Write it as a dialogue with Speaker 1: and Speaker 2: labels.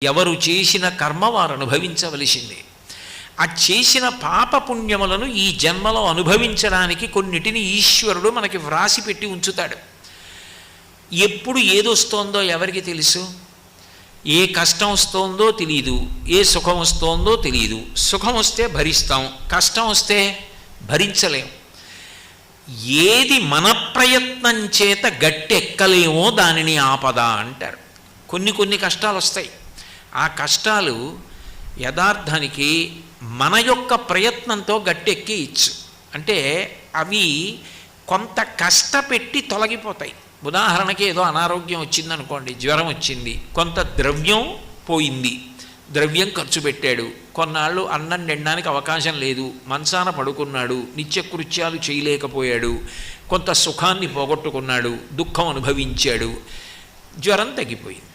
Speaker 1: ఎవరు చేసిన కర్మ వారు అనుభవించవలసిందే. ఆ చేసిన పాపపుణ్యములను ఈ జన్మలో అనుభవించడానికి కొన్నిటిని ఈశ్వరుడు మనకి వ్రాసి పెట్టి ఉంచుతాడు. ఎప్పుడు ఏదొస్తోందో ఎవరికి తెలుసు? ఏ కష్టం వస్తోందో తెలియదు, ఏ సుఖం వస్తోందో తెలియదు. సుఖం వస్తే భరిస్తాం, కష్టం వస్తే భరించలేం. ఏది మన ప్రయత్నం చేత గట్టెక్కలేమో దానిని ఆపద అంటారు. కొన్ని కష్టాలు వస్తాయి. ఆ కష్టాలు యథార్థానికి మన యొక్క ప్రయత్నంతో గట్టెక్కి ఇచ్చు. అంటే అవి కొంత కష్టపెట్టి తొలగిపోతాయి. ఉదాహరణకి ఏదో అనారోగ్యం వచ్చిందనుకోండి, జ్వరం వచ్చింది, కొంత ద్రవ్యం పోయింది, ద్రవ్యం ఖర్చు పెట్టాడు, కొన్నాళ్ళు అన్నం తినడానికి అవకాశం లేదు, మంచాన పడుకున్నాడు, నిత్యకృత్యాలు చేయలేకపోయాడు, కొంత సుఖాన్ని పోగొట్టుకున్నాడు, దుఃఖం అనుభవించాడు, జ్వరం తగ్గిపోయింది.